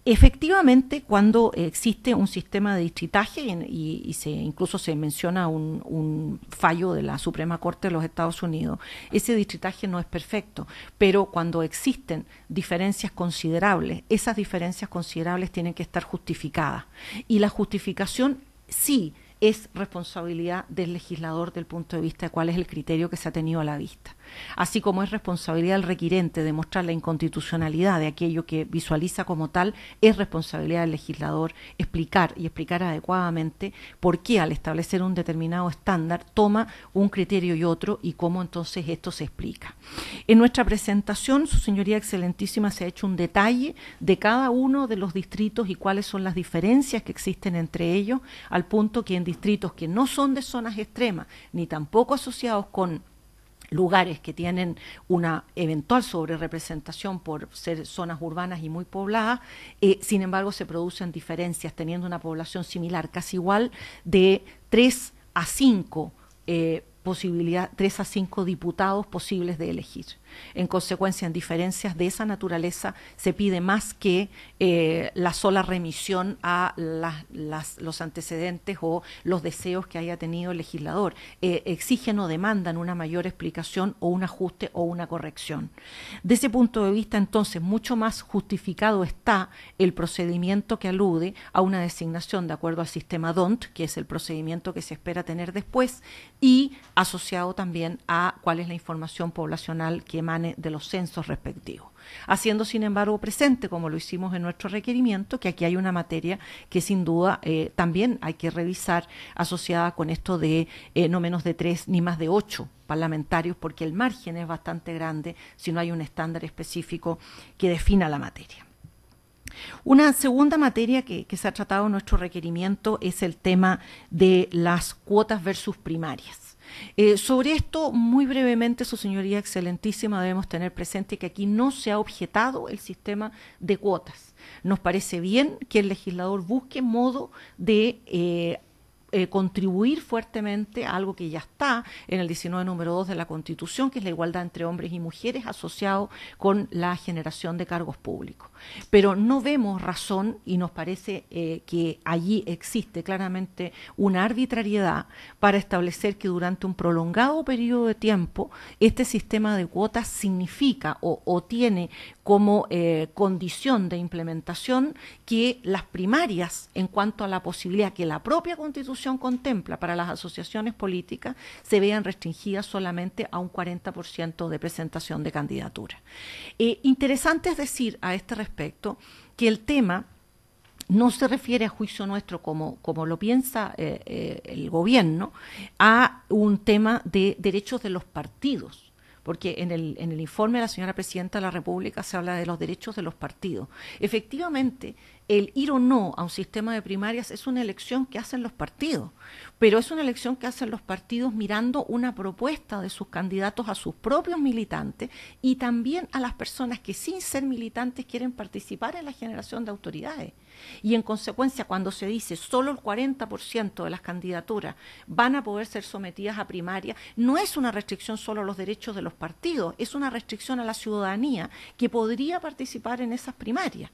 Efectivamente, cuando existe un sistema de distritaje y incluso se menciona un fallo de la Suprema Corte de los Estados Unidos, ese distritaje no es perfecto, pero cuando existen diferencias considerables, esas diferencias considerables tienen que estar justificadas. Y la justificación sí es responsabilidad del legislador del punto de vista de cuál es el criterio que se ha tenido a la vista. Así como es responsabilidad del requirente demostrar la inconstitucionalidad de aquello que visualiza como tal, es responsabilidad del legislador explicar adecuadamente por qué al establecer un determinado estándar toma un criterio y otro y cómo entonces esto se explica. En nuestra presentación, su señoría excelentísima se ha hecho un detalle de cada uno de los distritos y cuáles son las diferencias que existen entre ellos, al punto que en distritos que no son de zonas extremas, ni tampoco asociados con lugares que tienen una eventual sobrerepresentación por ser zonas urbanas y muy pobladas, sin embargo se producen diferencias teniendo una población similar, casi igual, de 3 a 5 3 a 5 diputados posibles de elegir. En consecuencia, en diferencias de esa naturaleza se pide más que la sola remisión a los antecedentes o los deseos que haya tenido el legislador. Exigen o demandan una mayor explicación o un ajuste o una corrección. De ese punto de vista, entonces, mucho más justificado está el procedimiento que alude a una designación de acuerdo al sistema DONT, que es el procedimiento que se espera tener después, y asociado también a cuál es la información poblacional que emane de los censos respectivos. Haciendo, sin embargo, presente, como lo hicimos en nuestro requerimiento, que aquí hay una materia que sin duda también hay que revisar asociada con esto de no menos de 3 ni más de 8 parlamentarios, porque el margen es bastante grande si no hay un estándar específico que defina la materia. Una segunda materia que se ha tratado en nuestro requerimiento es el tema de las cuotas versus primarias. Sobre esto, muy brevemente, su señoría excelentísima, debemos tener presente que aquí no se ha objetado el sistema de cuotas. Nos parece bien que el legislador busque modo de contribuir fuertemente a algo que ya está en el 19 número 2 de la Constitución, que es la igualdad entre hombres y mujeres asociado con la generación de cargos públicos. Pero no vemos razón y nos parece que allí existe claramente una arbitrariedad para establecer que durante un prolongado periodo de tiempo este sistema de cuotas significa o tiene como condición de implementación que las primarias, en cuanto a la posibilidad que la propia Constitución contempla para las asociaciones políticas, se vean restringidas solamente a un 40% de presentación de candidatura. Interesante es decir a este respecto que el tema no se refiere, a juicio nuestro, como lo piensa el gobierno, a un tema de derechos de los partidos, porque en el informe de la señora Presidenta de la República se habla de los derechos de los partidos. Efectivamente, el ir o no a un sistema de primarias es una elección que hacen los partidos, pero es una elección que hacen los partidos mirando una propuesta de sus candidatos a sus propios militantes y también a las personas que sin ser militantes quieren participar en la generación de autoridades. Y en consecuencia, cuando se dice solo el 40% de las candidaturas van a poder ser sometidas a primaria, no es una restricción solo a los derechos de los partidos, es una restricción a la ciudadanía que podría participar en esas primarias.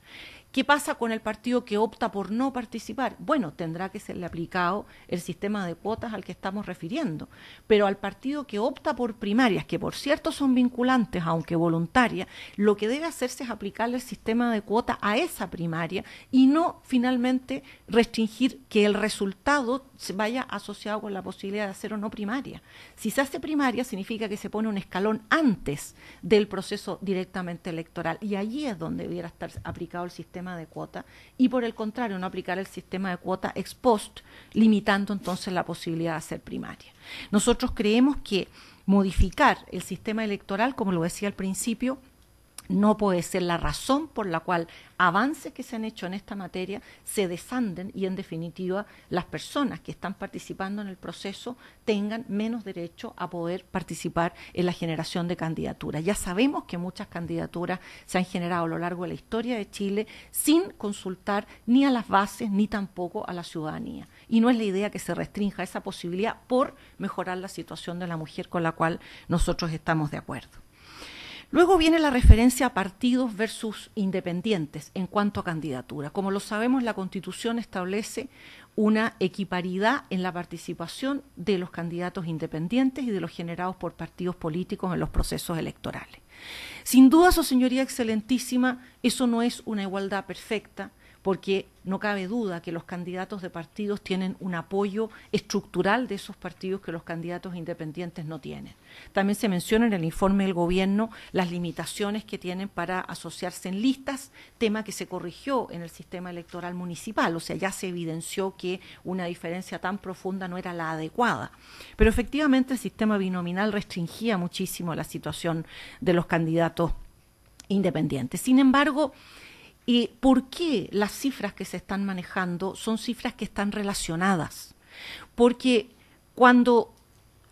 ¿Qué pasa con el partido que opta por no participar? Bueno, tendrá que serle aplicado el sistema de cuotas al que estamos refiriendo, pero al partido que opta por primarias, que por cierto son vinculantes, aunque voluntarias, lo que debe hacerse es aplicarle el sistema de cuota a esa primaria y no finalmente restringir que el resultado se vaya asociado con la posibilidad de hacer o no primaria. Si se hace primaria significa que se pone un escalón antes del proceso directamente electoral y allí es donde debiera estar aplicado el sistema de cuota y por el contrario no aplicar el sistema de cuota ex post, limitando entonces la posibilidad de hacer primaria. Nosotros creemos que modificar el sistema electoral, como lo decía al principio, no puede ser la razón por la cual avances que se han hecho en esta materia se desanden y en definitiva las personas que están participando en el proceso tengan menos derecho a poder participar en la generación de candidaturas. Ya sabemos que muchas candidaturas se han generado a lo largo de la historia de Chile sin consultar ni a las bases ni tampoco a la ciudadanía. Y no es la idea que se restrinja esa posibilidad por mejorar la situación de la mujer, con la cual nosotros estamos de acuerdo. Luego viene la referencia a partidos versus independientes en cuanto a candidatura. Como lo sabemos, la Constitución establece una equiparidad en la participación de los candidatos independientes y de los generados por partidos políticos en los procesos electorales. Sin duda, su señoría excelentísima, eso no es una igualdad perfecta, porque no cabe duda que los candidatos de partidos tienen un apoyo estructural de esos partidos que los candidatos independientes no tienen. También se menciona en el informe del gobierno las limitaciones que tienen para asociarse en listas, tema que se corrigió en el sistema electoral municipal, o sea, ya se evidenció que una diferencia tan profunda no era la adecuada. Pero efectivamente el sistema binominal restringía muchísimo la situación de los candidatos independientes. Sin embargo, ¿por qué las cifras que se están manejando son cifras que están relacionadas? Porque cuando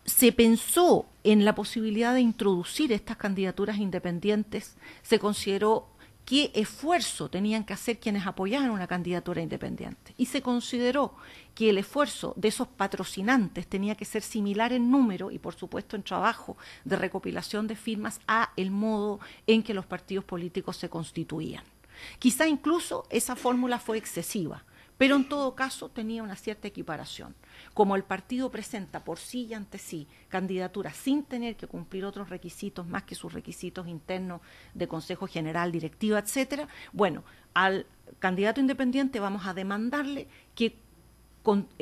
se pensó en la posibilidad de introducir estas candidaturas independientes, se consideró qué esfuerzo tenían que hacer quienes apoyaban una candidatura independiente. Y se consideró que el esfuerzo de esos patrocinantes tenía que ser similar en número y, por supuesto, en trabajo de recopilación de firmas a el modo en que los partidos políticos se constituían. Quizá incluso esa fórmula fue excesiva, pero en todo caso tenía una cierta equiparación. Como el partido presenta por sí y ante sí candidaturas sin tener que cumplir otros requisitos más que sus requisitos internos de Consejo General, directiva, etcétera, bueno, al candidato independiente vamos a demandarle que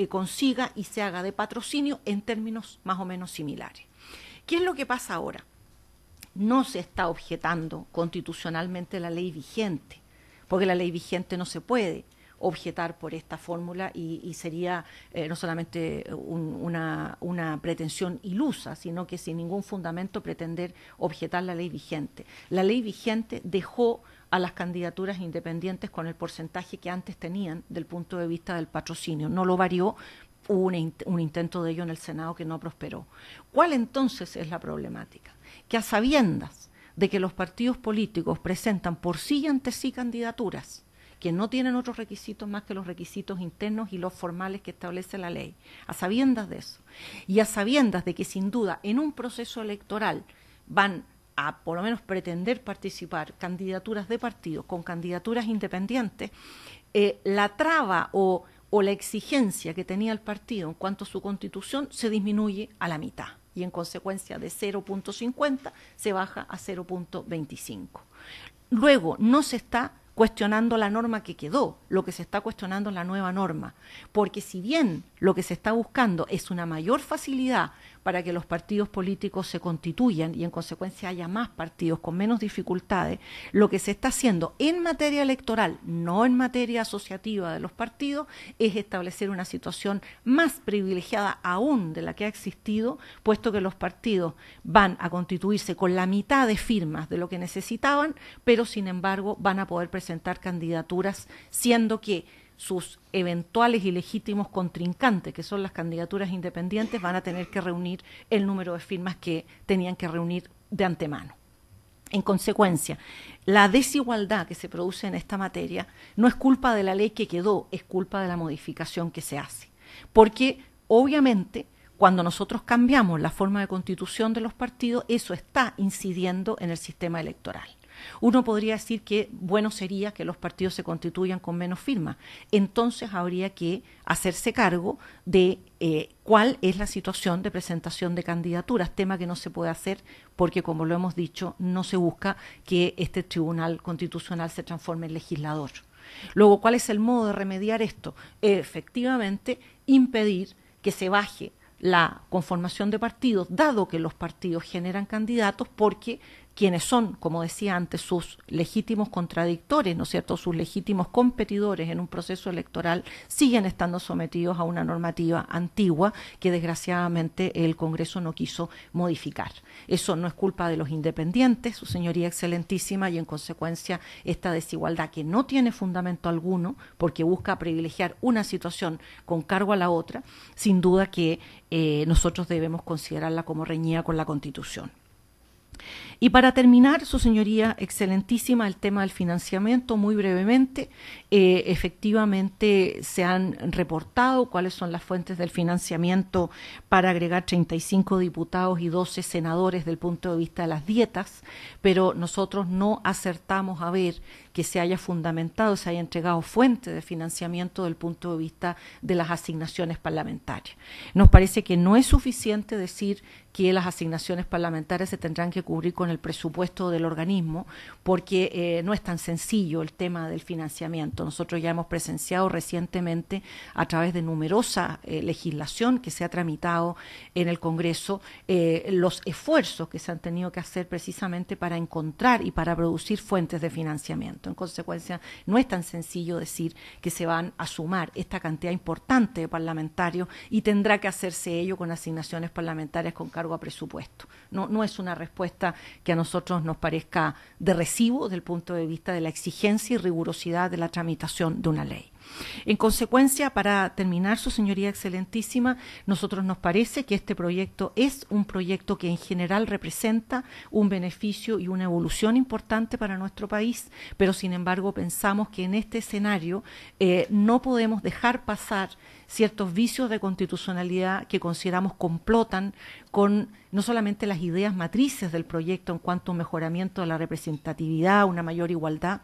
consiga y se haga de patrocinio en términos más o menos similares. ¿Qué es lo que pasa ahora? No se está objetando constitucionalmente la ley vigente, porque la ley vigente no se puede objetar por esta fórmula y sería no solamente una pretensión ilusa, sino que sin ningún fundamento pretender objetar la ley vigente. La ley vigente dejó a las candidaturas independientes con el porcentaje que antes tenían del punto de vista del patrocinio, no lo varió. Hubo un intento de ello en el Senado que no prosperó. ¿Cuál entonces es la problemática? Que a sabiendas de que los partidos políticos presentan por sí y ante sí candidaturas que no tienen otros requisitos más que los requisitos internos y los formales que establece la ley, a sabiendas de eso, y a sabiendas de que sin duda en un proceso electoral van a por lo menos pretender participar candidaturas de partidos con candidaturas independientes, la traba o la exigencia que tenía el partido en cuanto a su constitución se disminuye a la mitad y en consecuencia de 0.50 se baja a 0.25. Luego no se está cuestionando la norma que quedó, lo que se está cuestionando es la nueva norma, porque si bien lo que se está buscando es una mayor facilidad para que los partidos políticos se constituyan y en consecuencia haya más partidos con menos dificultades, lo que se está haciendo en materia electoral, no en materia asociativa de los partidos, es establecer una situación más privilegiada aún de la que ha existido, puesto que los partidos van a constituirse con la mitad de firmas de lo que necesitaban, pero sin embargo van a poder presentar candidaturas, siendo que sus eventuales y legítimos contrincantes, que son las candidaturas independientes, van a tener que reunir el número de firmas que tenían que reunir de antemano. En consecuencia, la desigualdad que se produce en esta materia no es culpa de la ley que quedó, es culpa de la modificación que se hace. Porque, obviamente, cuando nosotros cambiamos la forma de constitución de los partidos, eso está incidiendo en el sistema electoral. Uno podría decir que bueno sería que los partidos se constituyan con menos firmas. Entonces habría que hacerse cargo de cuál es la situación de presentación de candidaturas, tema que no se puede hacer porque, como lo hemos dicho, no se busca que este Tribunal Constitucional se transforme en legislador. Luego, ¿cuál es el modo de remediar esto? Efectivamente, impedir que se baje la conformación de partidos, dado que los partidos generan candidatos, porque quienes son, como decía antes, sus legítimos contradictores, ¿no es cierto?, sus legítimos competidores en un proceso electoral, siguen estando sometidos a una normativa antigua que desgraciadamente el Congreso no quiso modificar. Eso no es culpa de los independientes, su señoría excelentísima, y en consecuencia esta desigualdad que no tiene fundamento alguno, porque busca privilegiar una situación con cargo a la otra, sin duda que nosotros debemos considerarla como reñida con la Constitución. Y para terminar, su señoría excelentísima, el tema del financiamiento, muy brevemente, efectivamente se han reportado cuáles son las fuentes del financiamiento para agregar 35 diputados y 12 senadores del punto de vista de las dietas, pero nosotros no acertamos a ver que se haya fundamentado, se haya entregado fuente de financiamiento del punto de vista de las asignaciones parlamentarias. Nos parece que no es suficiente decir que las asignaciones parlamentarias se tendrán que cubrir con el presupuesto del organismo, porque no es tan sencillo el tema del financiamiento. Nosotros ya hemos presenciado recientemente, a través de numerosa legislación que se ha tramitado en el Congreso, los esfuerzos que se han tenido que hacer precisamente para encontrar y para producir fuentes de financiamiento. En consecuencia, no es tan sencillo decir que se van a sumar esta cantidad importante de parlamentarios y tendrá que hacerse ello con asignaciones parlamentarias con cargo a presupuesto. No es una respuesta que a nosotros nos parezca de recibo desde el punto de vista de la exigencia y rigurosidad de la tramitación de una ley. En consecuencia, para terminar, su señoría excelentísima, nosotros nos parece que este proyecto es un proyecto que en general representa un beneficio y una evolución importante para nuestro país, pero sin embargo pensamos que en este escenario no podemos dejar pasar ciertos vicios de constitucionalidad que consideramos complotan con no solamente las ideas matrices del proyecto en cuanto a un mejoramiento de la representatividad, una mayor igualdad,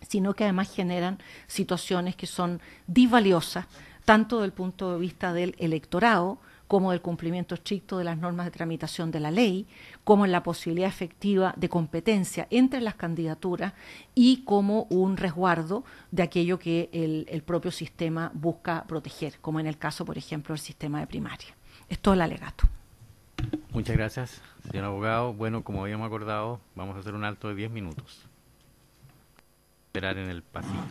sino que además generan situaciones que son disvaliosas, tanto desde el punto de vista del electorado, como del cumplimiento estricto de las normas de tramitación de la ley, como en la posibilidad efectiva de competencia entre las candidaturas y como un resguardo de aquello que el propio sistema busca proteger, como en el caso, por ejemplo, del sistema de primaria. Es todo el alegato. Muchas gracias, señor abogado. Bueno, como habíamos acordado, vamos a hacer un alto de 10 minutos. Esperar en el pasillo.